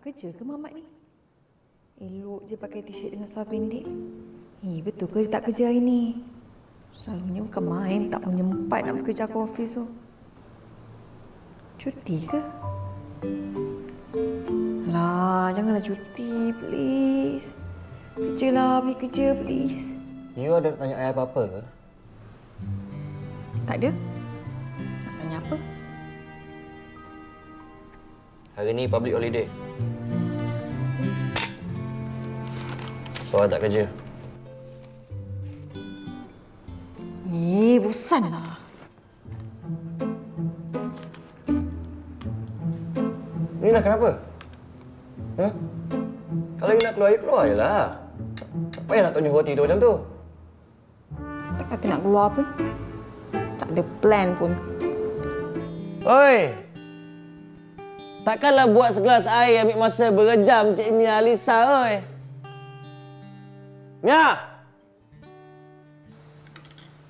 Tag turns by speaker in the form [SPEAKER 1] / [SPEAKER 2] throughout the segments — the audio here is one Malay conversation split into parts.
[SPEAKER 1] kerja ke Mamat ni? Elok je pakai t-shirt dengan seluar pendek. Betul ke dia tak kerja hari ni? Selalunya bukan main, tak menyempat nak bekerja ke office tu. Cuti ke? Lah, janganlah cuti, please. Kerjalah, pergi kerja, please.
[SPEAKER 2] You ada nak tanya I apa-apa ke?
[SPEAKER 1] Tak ada. Nak tanya apa?
[SPEAKER 2] Hari ni public holiday. So, I tak kerja.
[SPEAKER 1] Bosanlah.
[SPEAKER 2] Ni nak kenapa? Kalau you nak keluar, you keluar je lah. Tak payah nak tunjuk hati tu macam tu.
[SPEAKER 1] Tak kata nak keluar pun. Tak ada plan pun.
[SPEAKER 2] Oi! Takkanlah buat segelas air ambil masa berjam Cik Mia Alisa, oi. Mia!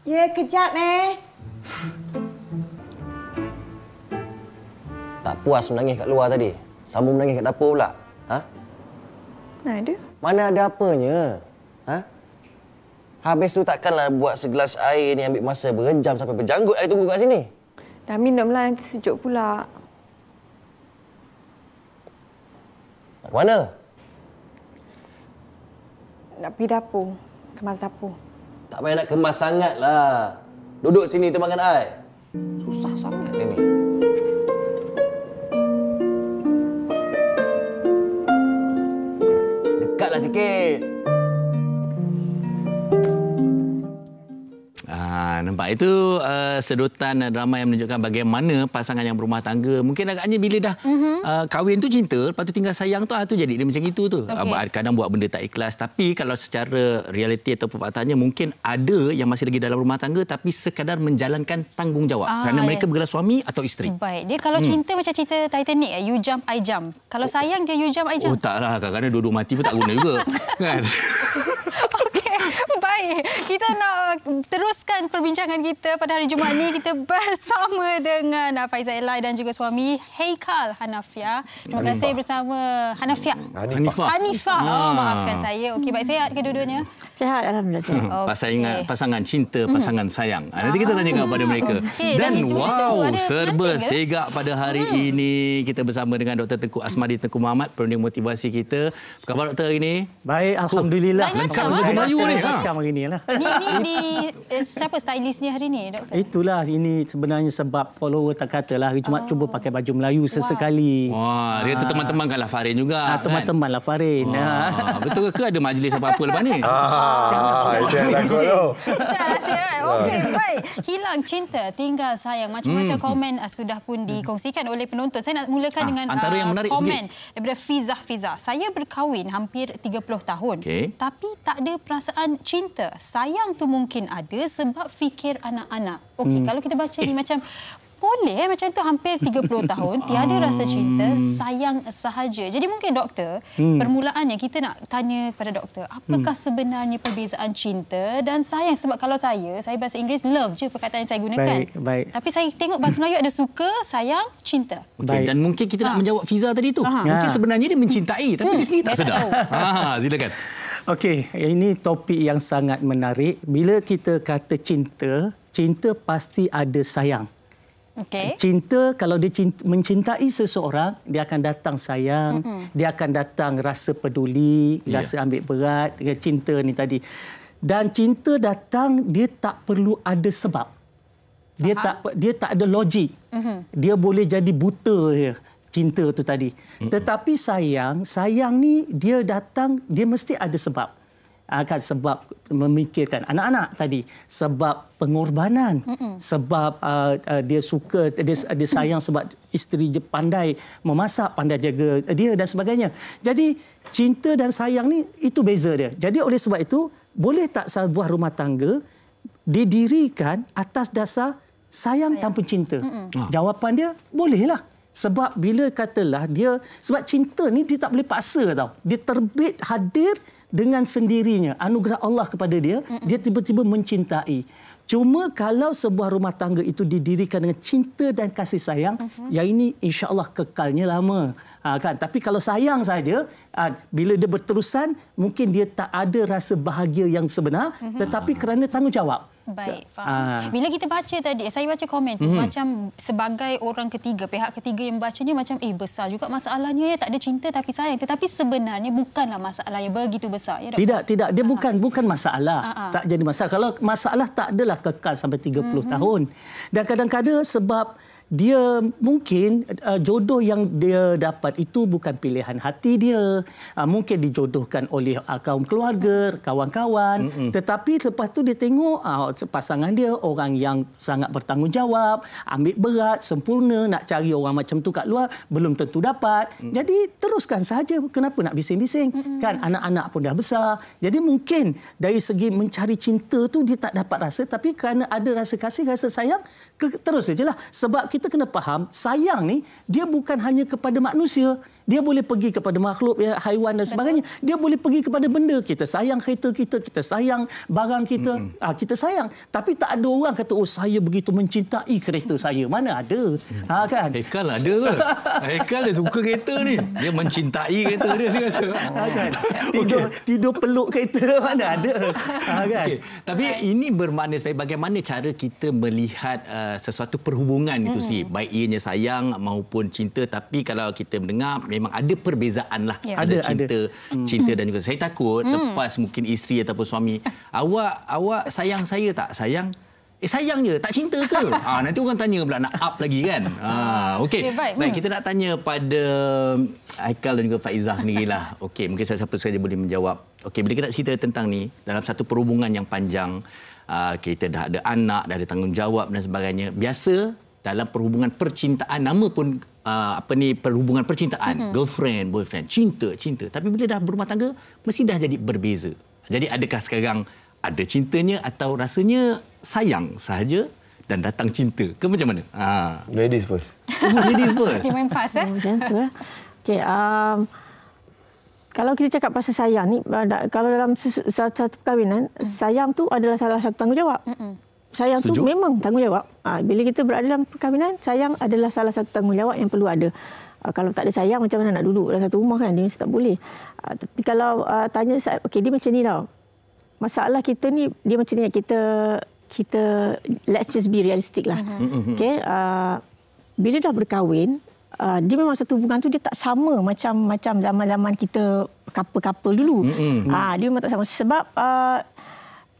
[SPEAKER 1] Ya, kejap,
[SPEAKER 2] Tak puas menangis kat luar tadi. Sambung menangis kat dapur pula. Ha?
[SPEAKER 1] Mana ada?
[SPEAKER 2] Mana ada apanya? Ha? Habis tu takkanlah buat segelas air ni ambil masa berjam sampai berjanggut air tunggu kat sini.
[SPEAKER 1] Dah minumlah, nanti sejuk pula.
[SPEAKER 2] Nak ke mana?
[SPEAKER 1] Nak pergi dapur. Kemas dapur.
[SPEAKER 2] Tak payah nak kemas sangatlah. Duduk sini temankan air. Susah sangat dia ni. Dekatlah sikit.
[SPEAKER 3] Nampak itu sedotan drama yang menunjukkan bagaimana pasangan yang berumah tangga mungkin agaknya bila dah kahwin tu cinta, lepas tu tinggal sayang tu tu jadi dia macam itu tu. Okay. Kadang buat benda tak ikhlas, tapi kalau secara realiti atau faktanya mungkin ada yang masih lagi dalam rumah tangga tapi sekadar menjalankan tanggungjawab kerana mereka bergelar suami atau isteri.
[SPEAKER 4] Baik, dia kalau cinta macam cerita Titanic, you jump I jump. Kalau sayang dia you jump I jump.
[SPEAKER 3] Taklah, kadang-kadang dua-dua mati pun tak guna juga. Kan?
[SPEAKER 4] Okey, baik. Kita nak teruskan perbincangan kita pada hari Jumaat ni. Kita bersama dengan Faizal Elai dan juga suami Haikal Hanafia. Terima kasih bersama Hanifah. Oh, maafkan saya. Okey, baik, sihat kedua-duanya?
[SPEAKER 1] Sihat, alhamdulillah.
[SPEAKER 4] Okay.
[SPEAKER 3] Pasangan cinta, pasangan sayang. Nanti kita tanya kepada mereka. Dan serba segak pada hari ini. Kita bersama dengan Dr. Tengku Asmadi Tengku Muhammad, penulis motivasi kita. Apa khabar doktor hari ini?
[SPEAKER 5] Baik, alhamdulillah.
[SPEAKER 3] Lancar baju Melayu ni.
[SPEAKER 5] Lancar hari ni lah.
[SPEAKER 4] Ni siapa stylistnya hari ni, doktor?
[SPEAKER 5] Itulah, ini sebenarnya sebab follower tak katalah hari Jumaat cuba pakai baju Melayu sesekali.
[SPEAKER 3] Wah, dia tu teman-teman lah Farin juga.
[SPEAKER 5] Teman-teman lah Farin.
[SPEAKER 3] Betul ke ada majlis apa-apa lepas ni?
[SPEAKER 2] Itu yang takut tu.
[SPEAKER 4] Pecah rahsia. Okey, baik. Hilang cinta, tinggal sayang. Macam-macam komen sudah pun dikongsikan oleh penonton. Saya nak mulakan dengan
[SPEAKER 3] antara yang menarik
[SPEAKER 4] komen daripada Fiza. Saya berkahwin hampir 30 tahun. Tapi tak ada perasaan cinta. Sayang tu mungkin ada sebab fikir anak-anak. Okey, kalau kita baca ni macam boleh macam tu hampir 30 tahun tiada rasa cinta, sayang sahaja. Jadi mungkin doktor, permulaannya kita nak tanya kepada doktor, apakah sebenarnya perbezaan cinta dan sayang? Sebab kalau saya bahasa Inggeris love je perkataan yang saya gunakan.
[SPEAKER 5] Baik.
[SPEAKER 4] Tapi saya tengok bahasa Melayu ada suka, sayang, cinta.
[SPEAKER 3] Dan mungkin kita nak menjawab Fiza tadi tu. Mungkin sebenarnya dia mencintai tapi dia sendiri tak sedar. Silakan.
[SPEAKER 5] Okey, ini topik yang sangat menarik. Bila kita kata cinta pasti ada sayang.
[SPEAKER 4] Okay.
[SPEAKER 5] Cinta, kalau dia mencintai seseorang, dia akan datang sayang, dia akan datang rasa peduli, rasa ambil berat, cinta ni tadi. Dan cinta datang, dia tak perlu ada sebab. Dia tak ada logik. Dia boleh jadi buta je. Cinta tu tadi. Tetapi sayang ni dia datang, dia mesti ada sebab. Kan sebab memikirkan anak-anak tadi, sebab pengorbanan, sebab dia suka, dia sayang sebab isteri dia pandai memasak, pandai jaga dia dan sebagainya. Jadi cinta dan sayang ni itu beza dia. Jadi oleh sebab itu, boleh tak sebuah rumah tangga didirikan atas dasar sayang tanpa cinta? Jawapan dia bolehlah. Sebab bila katalah dia, sebab cinta ni dia tak boleh paksa tau. Dia terbit hadir dengan sendirinya. Anugerah Allah kepada dia, dia tiba-tiba mencintai. Cuma kalau sebuah rumah tangga itu didirikan dengan cinta dan kasih sayang, yang ini insya-Allah kekalnya lama. Kan? Tapi kalau sayang saja, bila dia berterusan, mungkin dia tak ada rasa bahagia yang sebenar, tetapi kerana tanggungjawab.
[SPEAKER 4] Baik, faham. Bila kita baca tadi, saya baca komen tu, macam sebagai orang ketiga, pihak ketiga yang baca ni macam besar juga masalahnya, ya tak ada cinta tapi sayang. Tetapi sebenarnya bukanlah masalah yang begitu besar. Ya,
[SPEAKER 5] tidak. Dia bukan masalah. Tak jadi masalah. Kalau masalah tak adalah kekal sampai 30 tahun. Dan kadang-kadang sebab dia mungkin jodoh yang dia dapat itu bukan pilihan hati dia. Mungkin dijodohkan oleh kaum keluarga, kawan-kawan. Tetapi lepas tu dia tengok pasangan dia orang yang sangat bertanggungjawab, ambil berat, sempurna, nak cari orang macam tu kat luar belum tentu dapat. Jadi teruskan saja. Kenapa nak bising-bising? Kan anak-anak pun dah besar. Jadi mungkin dari segi mencari cinta tu dia tak dapat rasa, tapi kerana ada rasa kasih, rasa sayang, terus sajalah. Sebab kita kena faham, sayang ni dia bukan hanya kepada manusia. Dia boleh pergi kepada makhluk, haiwan dan sebagainya. Dia boleh pergi kepada benda. Kita sayang kereta kita, kita sayang barang kita, kita sayang. Tapi tak ada orang kata, oh saya begitu mencintai kereta saya. Mana ada? Kan?
[SPEAKER 3] Haikal ada ke? Haikal dia suka kereta ni. Dia mencintai kereta dia, saya rasa.
[SPEAKER 5] Kan? Tidur peluk kereta, mana ada? Kan?
[SPEAKER 3] Okay. Tapi ini bermakna bagaimana cara kita melihat sesuatu perhubungan itu sendiri. Baik ianya sayang maupun cinta. Tapi kalau kita mendengar, memang ada perbezaan lah. Ada cinta dan juga saya takut lepas mungkin isteri ataupun suami, awak sayang saya tak? Sayang je, tak cinta ke? Nanti orang tanya pula nak up lagi kan. Okey. Baik, kita nak tanya pada Haikal dan juga Faizah sendirilah. Okey, mungkin siapa saja boleh menjawab. Okey, bila kita nak cerita tentang ni dalam satu perhubungan yang panjang, kita dah ada anak, dah ada tanggungjawab dan sebagainya. Biasa dalam perhubungan percintaan, nama pun perhubungan percintaan, girlfriend, boyfriend, cinta. Tapi bila dah berumah tangga, mesti dah jadi berbeza. Jadi adakah sekarang ada cintanya atau rasanya sayang sahaja dan datang cinta? Ke macam mana?
[SPEAKER 2] Ladies first.
[SPEAKER 3] Ladies first.
[SPEAKER 4] Dia main pas,
[SPEAKER 6] Okey, kalau kita cakap pasal sayang ni, kalau dalam satu perkahwinan, sayang tu adalah salah satu tanggungjawab. Sayang tu memang tanggungjawab. Bila kita berada dalam perkahwinan, sayang adalah salah satu tanggungjawab yang perlu ada. Kalau tak ada sayang, macam mana nak duduk dalam satu rumah kan? Dia mesti tak boleh. Tapi kalau tanya saya, okey, dia macam ni tau. Masalah kita ni, dia macam ni. Kita let's just be realistic lah. Okey, bila dah berkahwin, dia memang satu hubungan tu dia tak sama macam zaman-zaman kita couple dulu. Dia memang tak sama sebab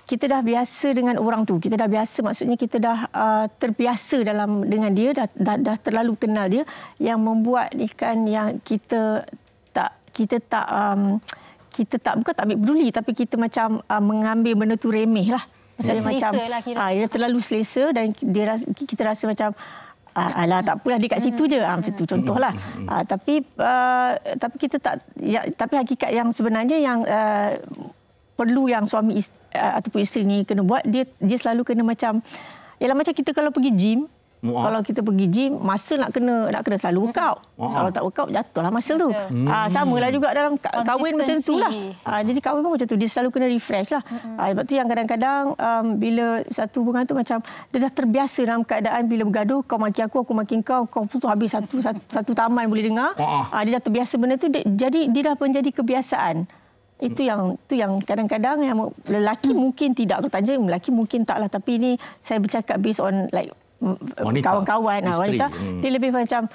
[SPEAKER 6] kita dah biasa dengan orang tu. Kita dah biasa, maksudnya kita dah terbiasa dengan dia, dah terlalu kenal dia, yang membuat ikan yang kita tak bukan tak ambil peduli, tapi kita macam mengambil benda tu remeh lah. Maksudnya macam
[SPEAKER 4] lah kira.
[SPEAKER 6] Dia terlalu selesa dan kita rasa macam alah tak apalah dia kat situ je, macam tu contohlah. Tapi kita tak tapi hakikat yang sebenarnya yang perlu yang suami ataupun isteri ni kena buat, dia selalu kena macam, ialah macam kita kalau pergi gym, kalau kita pergi gym, masa nak kena selalu workout. Kalau tak workout, jatuhlah masa tu. Samalah juga dalam kahwin macam tu lah. Jadi kahwin pun macam tu, dia selalu kena refresh lah. Sebab tu yang kadang-kadang bila satu hubungan tu macam dia dah terbiasa dalam keadaan bila bergaduh, kau maki aku maki kau putus habis satu taman boleh dengar. Dia dah terbiasa benda tu, jadi dia dah menjadi kebiasaan. Itu yang kadang-kadang yang lelaki mungkin tidak, kalau tanya lelaki mungkin taklah, tapi ini saya bercakap based on like kawan-kawan wanita, dia lebih macam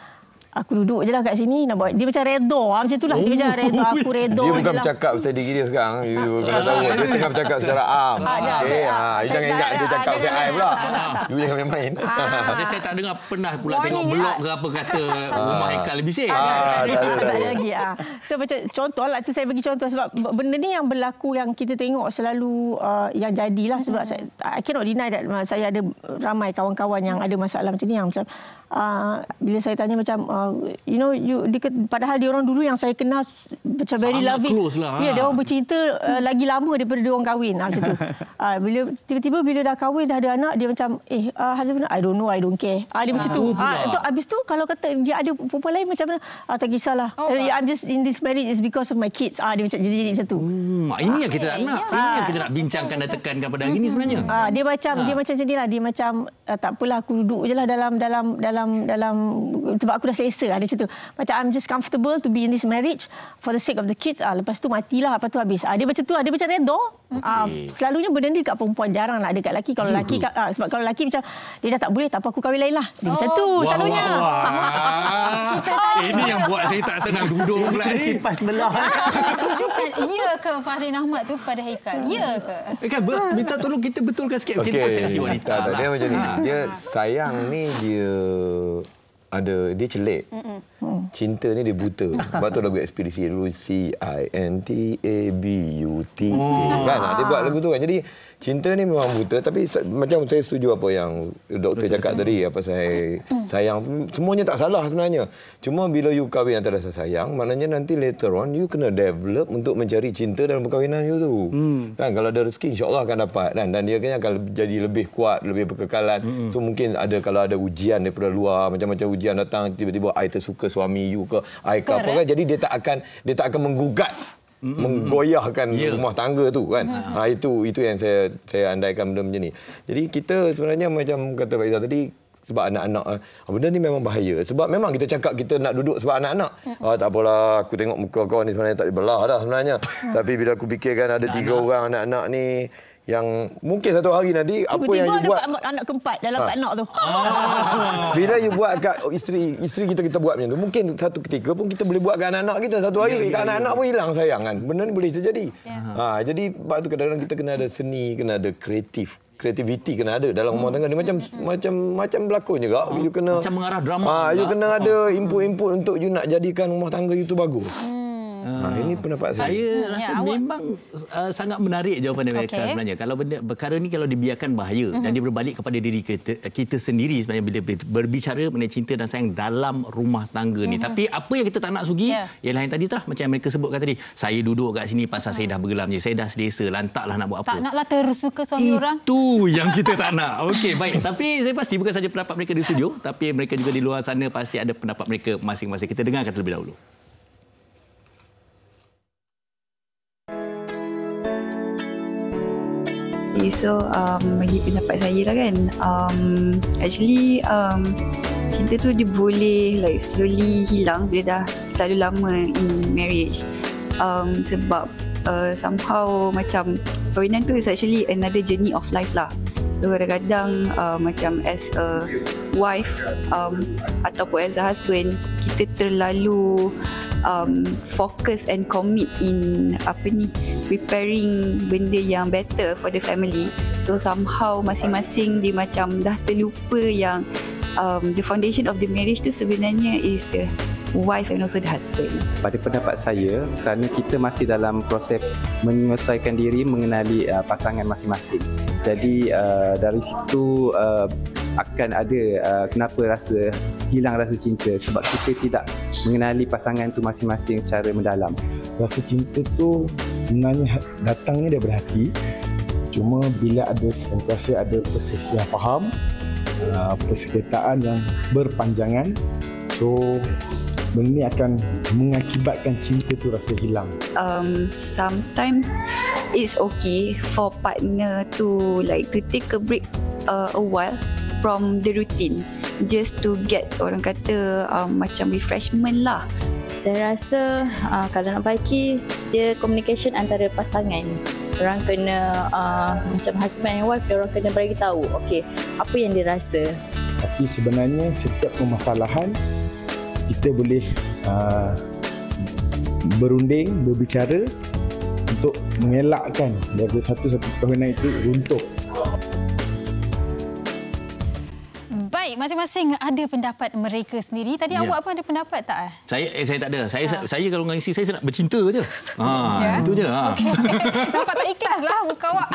[SPEAKER 6] aku duduk je lah kat sini nak buat. Dia macam redha macam itulah. Dia macam redha, aku redha.
[SPEAKER 7] Dia bukan bercakap pasal diri dia sekarang. You kena tahu dia tengah bercakap secara am. Okey, jangan ingat dia cakap pasal I pula. You jangan main-main.
[SPEAKER 3] Saya tak dengar pernah pula tengok blog ke apa kata rumah Haikal bising.
[SPEAKER 6] Tak ada lagi. So macam contoh lah, tu saya bagi contoh sebab benda ni yang berlaku, yang kita tengok selalu yang jadilah. Sebab I cannot deny that saya ada ramai kawan-kawan yang ada masalah macam ni, yang macam bila saya tanya macam padahal dia orang dulu yang saya kenal macam very loving.
[SPEAKER 3] Close lah.
[SPEAKER 6] Ya, dia orang bercinta lagi lama daripada dia orang kahwin macam tu. Bila tiba-tiba bila dah kahwin dah ada anak, dia macam husband, I don't know, I don't care. Dia macam tu. Habis tu kalau kata dia ada perempuan lain macam mana, tak kisahlah. I'm just in this marriage is because of my kids. Dia macam jadi macam tu.
[SPEAKER 3] Ini yang kita nak. Ini yang kita nak bincangkan dan tekankan pada hari ini sebenarnya.
[SPEAKER 6] Dia macam macam ni lah. Dia macam tak apalah, aku duduk je lah dalam sebab aku dah selesa. Dia macam tu. Macam I'm just comfortable to be in this marriage for the sake of the kids. Lepas tu matilah, lepas tu habis. Dia macam tu. Dia macam redha. Selalunya benda ni dekat perempuan, jarang lah ada kat lelaki. Kalau lelaki sebab kalau lelaki macam dia dah tak boleh, tak apa, aku kahwin lain lah. Dia macam tu selalunya.
[SPEAKER 3] Ini yang buat saya tak senang duduk pula ni.
[SPEAKER 5] Kipas belah.
[SPEAKER 4] Tujukan ya ke Fahrin Ahmad tu kepada Haikal? Ya ke?
[SPEAKER 3] Minta tolong kita betulkan sikit. Kita persepsi wanita.
[SPEAKER 7] Dia macam ni. Dia sayang ni dia celik. Cinta ni dia buta. Sebab tu lagu ekspedisi dulu CINTABUTA. Kan? Dia buat lagu tu kan. Jadi cinta ni memang buta, tapi macam saya setuju apa yang doktor cakap tadi, apa sayang, semuanya tak salah sebenarnya. Cuma bila you kahwin antara rasa sayang, maknanya nanti later on you kena develop untuk mencari cinta dalam perkahwinan you tu. Kan, kalau ada rezeki insya-Allah akan dapat kan, dan dia kan akan jadi lebih kuat, lebih berkekalan. So mungkin kalau ada ujian daripada luar, macam-macam ujian datang, tiba-tiba I tersuka suami you ke, I ke apa kan, jadi dia tak akan menggugat, menggoyahkan rumah tangga tu kan. Itu yang saya andaikan benda macam ni. Jadi kita sebenarnya macam kata Pak Izzah tadi, sebab anak-anak, benda ni memang bahaya. Sebab memang kita cakap kita nak duduk sebab anak-anak. Tak apalah, aku tengok muka kau ni sebenarnya tak dibelah dah sebenarnya. Tapi bila aku fikirkan ada 3 orang anak-anak ni, yang mungkin satu hari nanti apa yang you buat,
[SPEAKER 6] anak keempat dalam anak tu.
[SPEAKER 7] Bila you buat kat isteri kita buat macam tu, mungkin satu ketika pun kita boleh buat kat anak-anak kita. Satu hari kat anak-anak pun hilang sayang kan. Benda ni boleh terjadi. Jadi sebab tu kadang-kadang kita kena ada seni, kena ada kreativiti kena ada dalam rumah tangga. Dia macam berlakon juga. You kena
[SPEAKER 3] macam mengarah drama.
[SPEAKER 7] You kena ada input untuk you nak jadikan rumah tangga you tu bagus. Ini pendapat saya.
[SPEAKER 3] Saya rasa memang sangat menarik jawapan dari mereka sebenarnya. Kalau perkara ni kalau dibiarkan bahaya dan dia berbalik kepada diri kita sendiri sebenarnya bila berbicara mengenai cinta dan sayang dalam rumah tangga ni. Tapi apa yang kita tak nak sugi ialah yang tadi tu lah, macam yang mereka sebutkan tadi. Saya duduk kat sini pasal saya dah bergelam je. Saya dah selesa, lantaklah nak buat apa.
[SPEAKER 4] Tak naklah tersuka suami orang.
[SPEAKER 3] Itu yang kita tak nak. Okey, baik. Tapi saya pasti bukan saja pendapat mereka di studio, tapi mereka juga di luar sana pasti ada pendapat mereka masing-masing. Kita dengarkan terlebih dahulu.
[SPEAKER 8] So bagi pendapat saya lah kan, actually cinta tu dia boleh like slowly hilang bila dah terlalu lama in marriage. Sebab somehow macam perkahwinan tu is actually another journey of life lah. So kadang-kadang macam as a wife ataupun as a husband, kita terlalu focus and commit in preparing benda yang better for the family. So somehow masing-masing dia macam dah terlupa yang the foundation of the marriage tu sebenarnya is the wife and also the husband.
[SPEAKER 9] Pada pendapat saya, kerana kita masih dalam proses menyesuaikan diri, mengenali pasangan masing-masing. Jadi dari situ akan ada kenapa hilang rasa cinta, sebab kita tidak mengenali pasangan tu masing-masing secara mendalam.
[SPEAKER 10] Rasa cinta tu sebenarnya datangnya daripada hati. Cuma bila sentiasa ada perselisihan faham, persekretaan yang berpanjangan, so benda ni akan mengakibatkan cinta tu rasa hilang.
[SPEAKER 8] Sometimes it's okay for partner to take a break a while from the routine, just to get, orang kata macam refreshment lah.
[SPEAKER 11] Saya rasa kalau nak baiki, dia communication antara pasangan. Orang kena macam husband and wife, orang kena bagi tahu okey apa yang dia rasa.
[SPEAKER 10] Tapi sebenarnya setiap permasalahan kita boleh berunding, berbicara untuk mengelakkan daripada satu perkahwinan itu runtuh.
[SPEAKER 4] Baik, masing-masing ada pendapat mereka sendiri. Tadi awak pun ada pendapat tak?
[SPEAKER 3] Saya tak ada. Saya kalau dengan isteri saya nak bercinta je. Itu je.
[SPEAKER 4] Okay. Nampak tak ikhlas lah muka awak.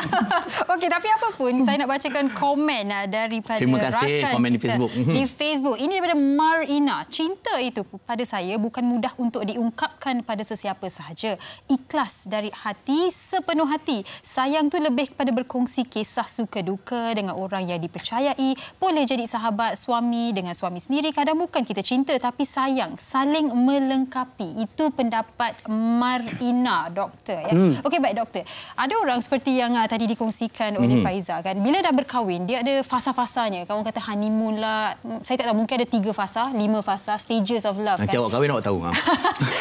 [SPEAKER 4] Okey, tapi apa pun saya nak bacakan komen daripada
[SPEAKER 3] terima kasih
[SPEAKER 4] rakan
[SPEAKER 3] komen
[SPEAKER 4] kita
[SPEAKER 3] di Facebook.
[SPEAKER 4] Di Facebook. Ini daripada Marina. Cinta itu pada saya bukan mudah untuk diungkapkan pada sesiapa sahaja. Ikhlas dari hati, sepenuh hati. Sayang tu lebih kepada berkongsi kisah suka duka dengan orang yang dipercayai. Boleh jadi sahabat suami dengan suami sendiri. Kadang bukan kita cinta tapi sayang. Saling melengkapi. Itu pendapat Marina, doktor. Ya. Okey, baik doktor. Ada orang seperti yang tadi dikongsikan oleh Faiza kan. Bila dah berkahwin, dia ada fasa-fasanya. Kawan kata honeymoon lah. Saya tak tahu, mungkin ada 3 fasa, 5 fasa, stages of love.
[SPEAKER 3] Nanti
[SPEAKER 4] kan.
[SPEAKER 3] awak kahwin awak tahu.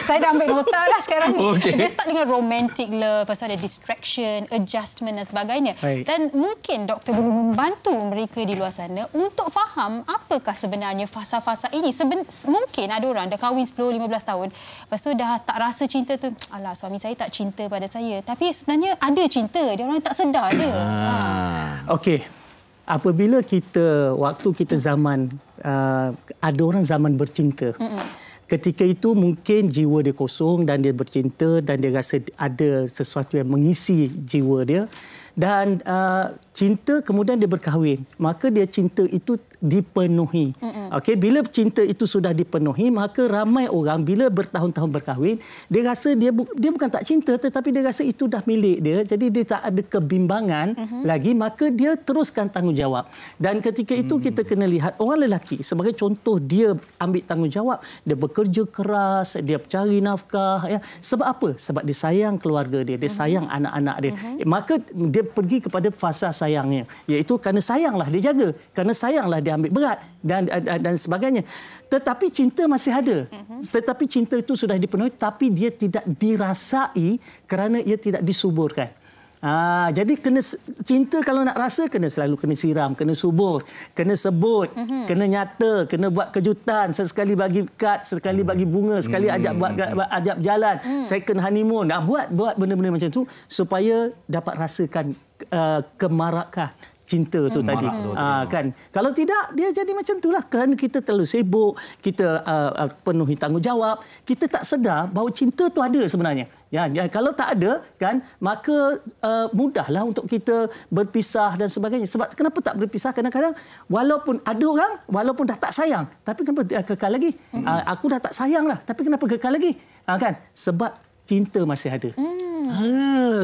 [SPEAKER 4] Saya dah ambil nota dah sekarang ni.
[SPEAKER 3] Okay.
[SPEAKER 4] Dia start dengan romantic love, lepas tu ada distraction, adjustment dan sebagainya.
[SPEAKER 5] Baik.
[SPEAKER 4] Dan mungkin doktor boleh membantu mereka di luar sana untuk faham apakah sebenarnya fasa-fasa ini. Mungkin ada orang dah kahwin 10-15 tahun, lepas tu dah tak rasa cinta tu. Alah, suami saya tak cinta pada saya. Tapi sebenarnya ada cinta. Dia orang tak sedar je.
[SPEAKER 5] Okey. Apabila waktu kita zaman, ada orang zaman bercinta. Ketika itu mungkin jiwa dia kosong dan dia bercinta dan dia rasa ada sesuatu yang mengisi jiwa dia. Dan cinta kemudian dia berkahwin. Maka dia cinta itu dipenuhi. Okey, bila cinta itu sudah dipenuhi, maka ramai orang bila bertahun-tahun berkahwin, dia rasa dia bukan tak cinta tetapi dia rasa itu dah milik dia. Jadi dia tak ada kebimbangan lagi, maka dia teruskan tanggungjawab. Dan ketika itu kita kena lihat orang lelaki sebagai contoh, dia ambil tanggungjawab, dia bekerja keras, dia cari nafkah ya. Sebab apa? Sebab dia sayang keluarga dia, dia sayang anak-anak dia. Maka dia pergi kepada fasa sayangnya, iaitu kerana sayanglah dia jaga, kerana sayanglah dia ambil berat dan sebagainya. Tetapi cinta masih ada. Tetapi cinta itu sudah dipenuhi tapi dia tidak dirasai kerana ia tidak disuburkan. Jadi kena cinta kalau nak rasa kena siram, kena subur, kena sebut, kena nyata, kena buat kejutan, sesekali bagi kad, sekali bagi bunga, sekali ajak jalan, second honeymoon. Buat benda-benda macam tu supaya dapat rasakan kemarakan cinta tu tadi. Kan. Kalau tidak dia jadi macam itulah kerana kita terlalu sibuk, kita penuhi tanggungjawab, kita tak sedar bahawa cinta tu ada sebenarnya. Ya, kalau tak ada kan, maka mudahlah untuk kita berpisah dan sebagainya. Sebab kenapa tak berpisah? Kadang-kadang walaupun ada orang walaupun dah tak sayang, tapi kenapa kekal lagi? Aku dah tak sayang lah, tapi kenapa kekal lagi? Kan? Sebab cinta masih ada.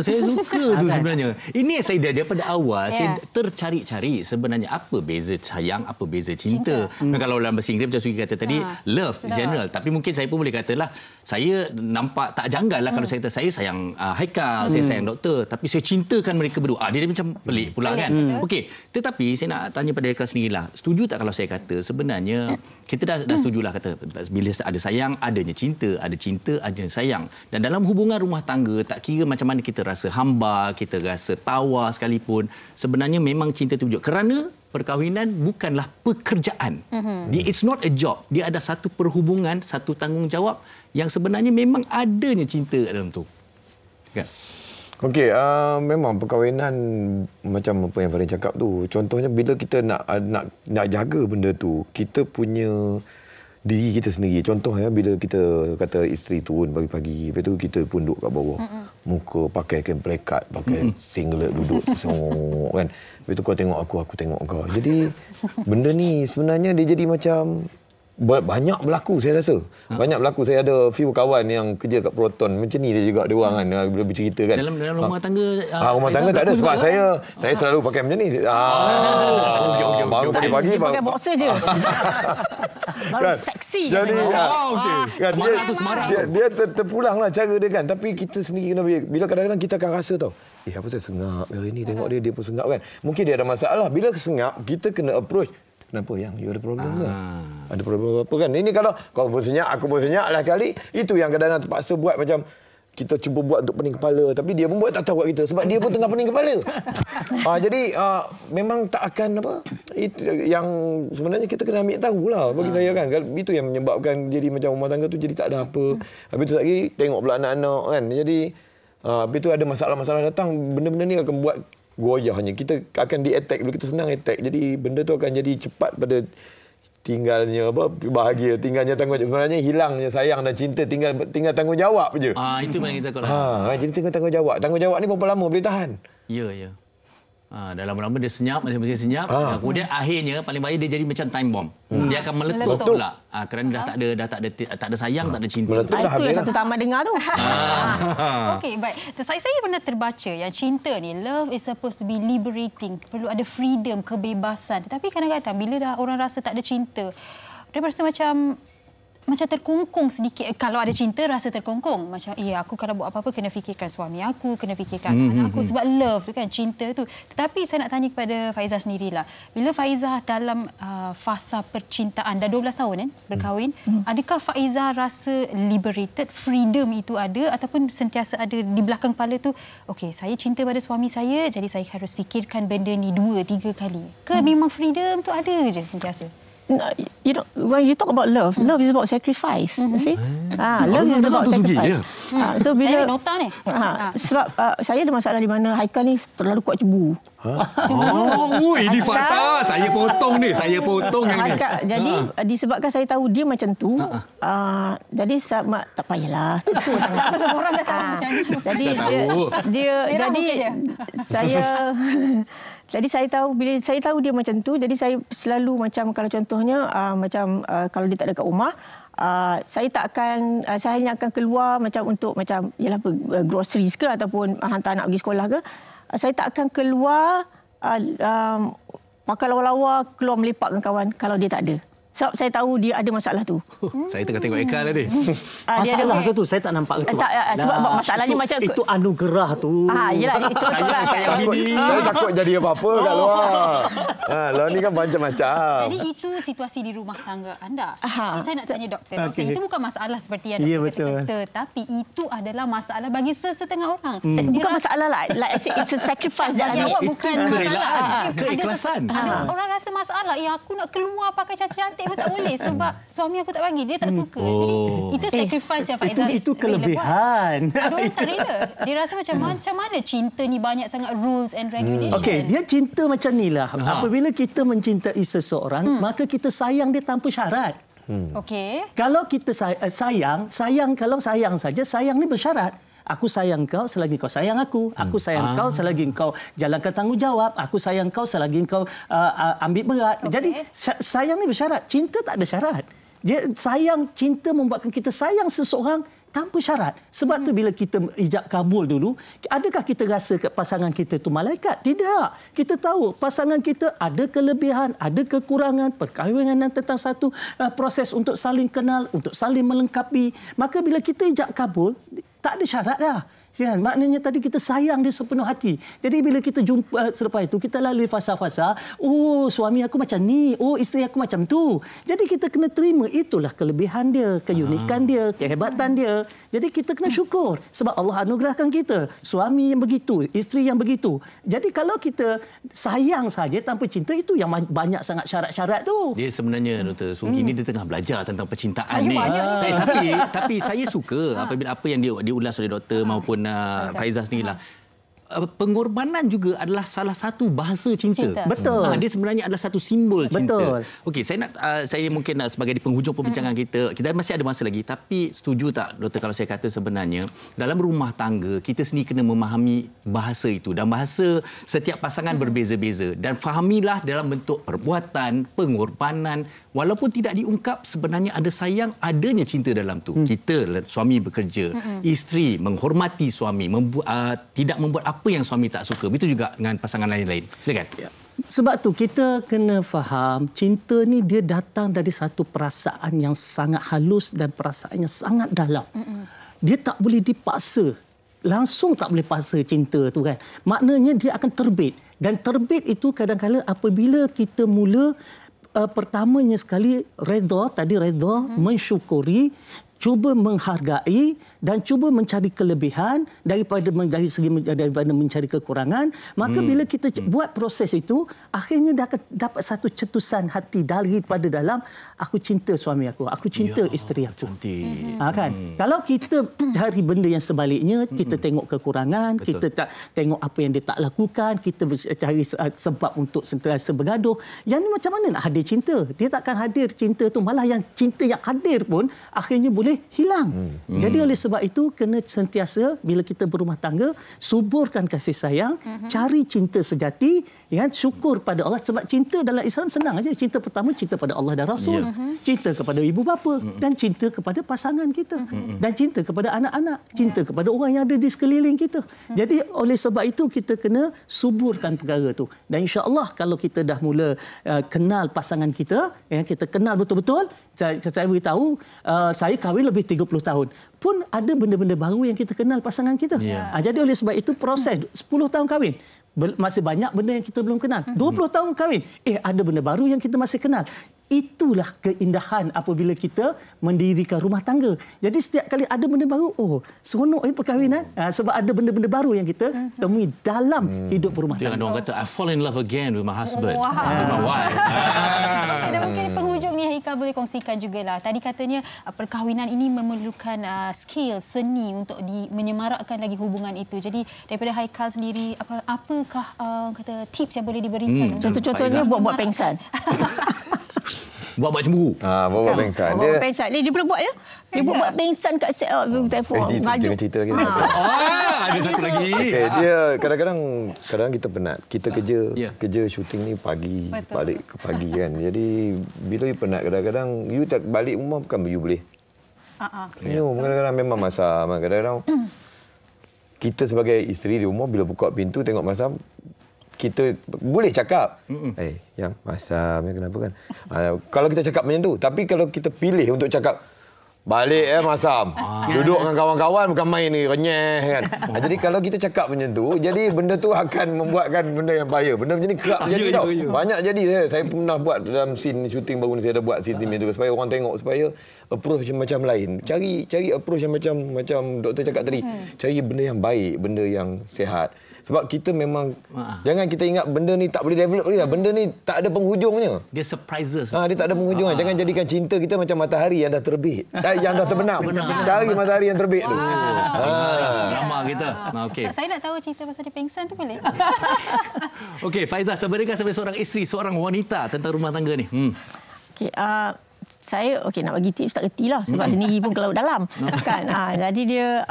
[SPEAKER 3] Saya suka tu sebenarnya. Ini yang saya daripada awal saya tercari-cari sebenarnya apa beza sayang, apa beza cinta. Kalau dalam bahasa Inggeris macam Sugi kata tadi, love general. Tapi mungkin saya pun boleh katalah saya nampak tak janggal lah kalau saya kata saya sayang Haikal, saya sayang doktor, tapi saya cintakan mereka berdua. Dia macam pelik pula kan. Okey, tetapi saya nak tanya pada Haikal sendirilah. Setuju tak kalau saya kata sebenarnya kita dah setujulah kata bila ada sayang adanya cinta, ada cinta adanya sayang. Dan dalam hubungan rumah tangga tak kira macam mana kita rasa hamba, kita rasa tawar sekalipun, sebenarnya memang cinta itu wujud. Kerana perkahwinan bukanlah pekerjaan. It's not a job. Dia ada satu perhubungan, satu tanggungjawab yang sebenarnya memang adanya cinta dalam tu. Kan?
[SPEAKER 7] Okey, memang perkahwinan macam apa yang Farin cakap tu. Contohnya bila kita nak jaga benda tu, kita punya diri kita sendiri. Contoh ya, bila kita kata isteri turun pagi-pagi, lepas tu kita pun duduk kat bawah. Muka pakai kain plekat, pakai singlet duduk tersongok kan. Lepas tu kau tengok aku tengok kau. Jadi benda ni sebenarnya dia jadi macam banyak berlaku saya rasa. Banyak berlaku. Saya ada few kawan yang kerja kat Proton. Macam ni dia juga ada orang kan bila bercerita kan.
[SPEAKER 3] Dalam rumah tangga
[SPEAKER 7] rumah tangga tak ada sebab saya selalu pakai macam ni. Baru pagi-pagi
[SPEAKER 6] pakai boxer je. Baru seksi.
[SPEAKER 7] Jadi kan dia terpulanglah cara dia kan. Tapi kita sendiri kena bila kadang-kadang kita akan rasa tau. Apa saya sengap hari ni tengok dia pun sengap kan. Mungkin dia ada masalah. Bila sengap kita kena approach. Kenapa yang you ada problem ke? Ada problem apa kan? Ini kalau kau pun senyap, aku pun senyap lah kali. Itu yang kadang-kadang terpaksa buat macam kita cuba buat untuk pening kepala. Tapi dia pun buat tak tahu kat kita. Sebab dia pun tengah pening kepala. Jadi memang tak akan apa. Itu yang sebenarnya kita kena ambil tahulah bagi saya kan. Itu yang menyebabkan jadi macam rumah tangga tu jadi tak ada apa. Habis tu lagi tengok pula anak-anak kan. Jadi habis tu ada masalah-masalah datang. Benda-benda ni akan buat goyahnya. Kita akan di-attack. Bila kita senang attack. Jadi benda tu akan jadi cepat pada tinggalnya bahagia, tinggalnya tanggungjawab. Sebenarnya hilangnya sayang dan cinta, tinggal tanggungjawab je.
[SPEAKER 3] Itu yang kita takut.
[SPEAKER 7] Jadi tinggal tanggungjawab. Tanggungjawab ni berapa lama boleh tahan?
[SPEAKER 3] Ya. Dah lama-lama dia senyap, masing-masing senyap. Kemudian akhirnya paling baik dia jadi macam time bomb. Dia akan meletup pula. Kerana dah tak ada sayang, tak ada cinta.
[SPEAKER 6] Itu yang satu tamat dengar tu.
[SPEAKER 4] Okey, baik. Saya pernah terbaca yang cinta ni, love is supposed to be liberating. Perlu ada freedom, kebebasan. Tetapi kadang-kadang bila dah orang rasa tak ada cinta, dia rasa macam terkongkong sedikit. Kalau ada cinta, rasa terkongkong. Macam, aku kalau buat apa-apa kena fikirkan suami aku, kena fikirkan anak aku. Sebab love tu kan, cinta tu. Tetapi saya nak tanya kepada Faizah sendirilah. Bila Faizah dalam fasa percintaan, dah 12 tahun kan, berkahwin, adakah Faizah rasa liberated, freedom itu ada, ataupun sentiasa ada di belakang kepala tu, okey, saya cinta pada suami saya, jadi saya harus fikirkan benda ni 2-3 kali. Ke memang freedom tu ada je sentiasa?
[SPEAKER 6] When you talk about love, love is about sacrifice. You see? Love is about sacrifice. So bila
[SPEAKER 4] nota ni.
[SPEAKER 6] Sebab saya ada masalah di mana Haikal ni terlalu kuat cebu.
[SPEAKER 3] Ini fakta. Saya potong yang ni.
[SPEAKER 6] Jadi disebabkan saya tahu dia macam tu, jadi tak payahlah.
[SPEAKER 4] Semua orang dah tahu macam ni.
[SPEAKER 6] Jadi saya tahu, bila saya tahu dia macam tu, jadi saya selalu macam, kalau contohnya kalau dia tak ada kat rumah, saya hanya akan keluar macam untuk groceries ke ataupun hantar anak pergi sekolah ke. Saya tak akan keluar pakai lawa-lawa keluar melepak dengan kawan kalau dia tak ada. Sebab saya tahu dia ada masalah tu.
[SPEAKER 3] Saya tengah tengok Eka tadi.
[SPEAKER 5] Masalah ke tu? Saya tak nampak ke tu.
[SPEAKER 6] Sebab masalahnya macam
[SPEAKER 5] itu anugerah tu.
[SPEAKER 6] Yelah, itu soalan.
[SPEAKER 7] Saya takut jadi apa-apa kat luar. Luar ni kan macam-macam.
[SPEAKER 4] Jadi itu situasi di rumah tangga anda. Saya nak tanya doktor. Doktor, itu bukan masalah seperti yang doktor kata. Tetapi itu adalah masalah bagi sesetengah orang.
[SPEAKER 6] Bukan masalah lah. Like I said, it's a sacrifice.
[SPEAKER 4] Bagi awak bukan masalah.
[SPEAKER 3] Keikhlasan.
[SPEAKER 4] Ada orang rasa masalah. Aku nak keluar pakai cantik-cantik pun tak boleh sebab suami aku tak bagi, dia tak suka. Jadi itu sacrifice yang Faizah
[SPEAKER 5] itu kelebihan.
[SPEAKER 4] Ada orang tak rela. Dia rasa macam mana cinta ni banyak sangat rules and regulation.
[SPEAKER 5] Okey, dia cinta macam nilah. Apabila kita mencintai seseorang, maka kita sayang dia tanpa syarat.
[SPEAKER 4] Okey.
[SPEAKER 5] Kalau kita sayang kalau sayang saja, sayang ni bersyarat. Aku sayang kau selagi kau sayang aku. Aku sayang kau selagi kau jalankan tanggungjawab. Aku sayang kau selagi kau ambil berat. Jadi sayang ni bersyarat. Cinta tak ada syarat. Cinta membuatkan kita sayang seseorang tanpa syarat. Sebab tu bila kita ijab kabul dulu, adakah kita rasa pasangan kita tu malaikat? Tidak. Kita tahu pasangan kita ada kelebihan, ada kekurangan, perkahwinan tentang satu proses untuk saling kenal, untuk saling melengkapi. Maka bila kita ijab kabul, tak ada syarat dah. Maknanya tadi kita sayang dia sepenuh hati. Jadi bila kita jumpa selepas itu, kita lalui fasa-fasa, suami aku macam ni, isteri aku macam tu. Jadi kita kena terima itulah kelebihan dia, keunikan dia, kehebatan dia. Jadi kita kena syukur sebab Allah anugerahkan kita suami yang begitu, isteri yang begitu. Jadi kalau kita sayang saja tanpa cinta, itu yang banyak sangat syarat-syarat tu.
[SPEAKER 3] Dia sebenarnya Dr. Sugi ni dia tengah belajar tentang percintaan
[SPEAKER 4] saya
[SPEAKER 3] ni.
[SPEAKER 4] Banyak ni.
[SPEAKER 3] Tapi saya suka apabila apa yang diulas oleh doktor maupun Faizah sendirilah. Pengorbanan juga adalah salah satu bahasa cinta.
[SPEAKER 5] Betul.
[SPEAKER 3] Dia sebenarnya adalah satu simbol cinta.
[SPEAKER 5] Betul.
[SPEAKER 3] Okey, saya mungkin sebagai di penghujung perbincangan kita masih ada masa lagi, tapi setuju tak doktor kalau saya kata sebenarnya dalam rumah tangga kita sendiri kena memahami bahasa itu, dan bahasa setiap pasangan berbeza-beza, dan fahamilah dalam bentuk perbuatan, pengorbanan, walaupun tidak diungkap sebenarnya ada sayang, adanya cinta dalam tu. Kita suami bekerja, isteri menghormati suami, tidak membuat apa yang suami tak suka. Begitu juga dengan pasangan lain-lain. Silakan. Ya.
[SPEAKER 5] Sebab tu kita kena faham cinta ni dia datang dari satu perasaan yang sangat halus dan perasaan yang sangat dalam. Dia tak boleh dipaksa. Langsung tak boleh paksa cinta tu kan. Maknanya dia akan terbit. Dan terbit itu kadang-kadang apabila kita mula pertamanya sekali redha, mensyukuri, cuba menghargai dan cuba mencari kelebihan daripada mencari kekurangan, maka bila kita buat proses itu, akhirnya dapat satu cetusan hati daripada dalam, aku cinta suami aku cinta isteri aku. Kan? Kalau kita cari benda yang sebaliknya, kita tengok kekurangan, kita tak tengok apa yang dia tak lakukan, kita cari sebab untuk sentiasa bergaduh, yang ni macam mana nak hadir cinta? Dia takkan hadir cinta tu, malah yang cinta yang hadir pun akhirnya boleh hilang. Jadi oleh sebab itu kena sentiasa bila kita berumah tangga, suburkan kasih sayang, cari cinta sejati, kan? Syukur pada Allah, sebab cinta dalam Islam senang aja. Cinta pertama cinta pada Allah dan Rasul, cinta kepada ibu bapa, dan cinta kepada pasangan kita, dan cinta kepada anak-anak, cinta kepada orang yang ada di sekeliling kita. Jadi oleh sebab itu kita kena suburkan perkara tu. Dan insya-Allah kalau kita dah mula kenal pasangan kita, kita kenal betul-betul, saya beritahu, saya kahwin lebih 30 tahun. Pun ada benda-benda baru yang kita kenal pasangan kita. Jadi oleh sebab itu proses 10 tahun kahwin, masih banyak benda yang kita belum kenal. 20 tahun kahwin, ada benda baru yang kita masih kenal. Itulah keindahan apabila kita mendirikan rumah tangga. Jadi setiap kali ada benda baru, seronok perkahwinan. Sebab ada benda-benda baru yang kita temui dalam hidup berumah tangga.
[SPEAKER 3] Orang kata, I fall in love again with my husband. With my wife.
[SPEAKER 4] Okay, dan mungkin penghujung ni Haikal boleh kongsikan jugalah. Tadi katanya perkahwinan ini memerlukan skill, seni untuk menyemarakkan lagi hubungan itu. Jadi daripada Haikal sendiri, apakah kata tips yang boleh diberikan?
[SPEAKER 6] Contoh-contohnya buat pengsan.
[SPEAKER 3] Buat cemburu.
[SPEAKER 7] Buat pengsan.
[SPEAKER 6] Buat pengsan. Dia boleh buat ya. Dia buat pengsan kat telefon.
[SPEAKER 7] Jangan cerita lagi.
[SPEAKER 3] Ada satu lagi.
[SPEAKER 7] Dia kadang-kadang kita penat. Kita kerja syuting ni pagi, balik ke pagi kan. Jadi bila you penat, kadang-kadang you tak balik rumah bukan you boleh. Kadang-kadang memang masam. Kadang-kadang kita sebagai isteri di rumah bila buka pintu tengok masam, kita boleh cakap, yang masam, kenapa kan? Kalau kita cakap macam tu. Tapi kalau kita pilih untuk cakap, balik masam, duduk dengan kawan-kawan bukan main ni, renyeh kan. Jadi kalau kita cakap macam tu, jadi benda tu akan membuatkan benda yang bahaya. Benda macam ni kerap jadi tau. Banyak jadi. Saya pernah buat dalam scene syuting baru ni, saya ada buat scene macam tu supaya orang tengok, supaya approach macam lain. Cari approach yang macam doktor cakap tadi. Cari benda yang baik, benda yang sihat. Sebab kita memang jangan kita ingat benda ni tak boleh develop lagi lah. Benda ni tak ada penghujungnya.
[SPEAKER 3] Dia surprises.
[SPEAKER 7] Dia tak ada penghujungnya. Jangan jadikan cinta kita macam matahari yang dah terbit. Yang dah terbenam. Cari matahari yang terbit tu.
[SPEAKER 3] Drama kita. Okay.
[SPEAKER 4] Saya nak tahu cerita pasal dia pengsan tu boleh?
[SPEAKER 3] Okey, Faizah, sebenarnya sebagai seorang isteri, seorang wanita tentang rumah tangga ni.
[SPEAKER 6] Okey, saya nak bagi tips tak reti lah sebab sendiri pun kalau dalam kan. Jadi dia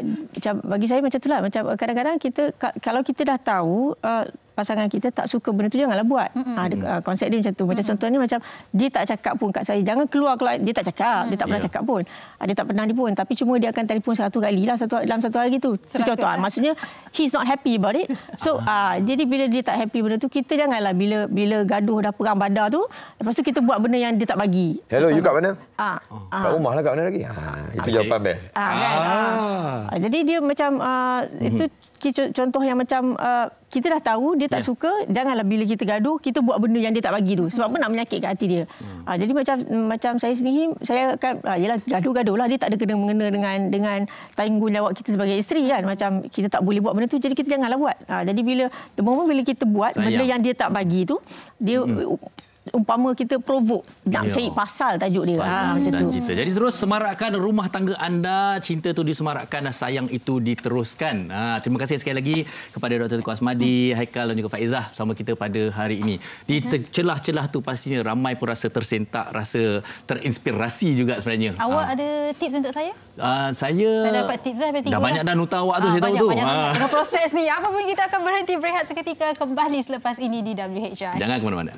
[SPEAKER 6] macam bagi saya macam itulah, macam kadang-kadang kita kalau kita dah tahu pasangan kita tak suka benda tu, janganlah buat. Konsep dia macam tu. Macam contohnya macam dia tak cakap pun kat saya, jangan keluar, dia tak cakap, dia tak pernah cakap pun. Dia tak pernah ni pun, tapi cuma dia akan telefon 1 kali lah dalam satu hari tu. Contoh, maksudnya he's not happy about it. So jadi bila dia tak happy benda tu, kita janganlah bila gaduh dah perang badar tu, lepas tu kita buat benda yang dia tak bagi.
[SPEAKER 7] Hello, you kat mana? Kat rumah lah, kat mana lagi? Itu jawapan best.
[SPEAKER 6] Jadi dia macam itu contoh yang macam kita dah tahu dia tak suka, janganlah bila kita gaduh kita buat benda yang dia tak bagi tu, sebab apa nak menyakitkan hati dia. Jadi macam saya sendiri, saya akan yalah gaduh-gaduh lah, dia tak ada kena-mengena dengan tanggungjawab kita sebagai isteri kan, macam kita tak boleh buat benda tu, jadi kita janganlah buat. Jadi bila bila kita buat benda yang dia tak bagi tu, dia umpama kita provoke nak cari pasal tajuk dia macam tu.
[SPEAKER 3] Jadi terus semarakkan rumah tangga anda, cinta tu disemarakkan dan sayang itu diteruskan. Terima kasih sekali lagi kepada Dr. Tengku Asmadi, Haikal dan juga Faizah bersama kita pada hari ini. Di celah-celah tu pastinya ramai pun rasa tersentak, rasa terinspirasi juga sebenarnya.
[SPEAKER 4] Awak ada tips untuk saya?
[SPEAKER 3] Saya
[SPEAKER 4] dapat tips daripada
[SPEAKER 3] dah banyak dah nota awak tu, saya tahu tu.
[SPEAKER 4] Banyak dengan proses ni. Apa pun kita akan berhenti berehat seketika, kembali selepas ini di WHR.
[SPEAKER 3] Jangan ke mana-mana.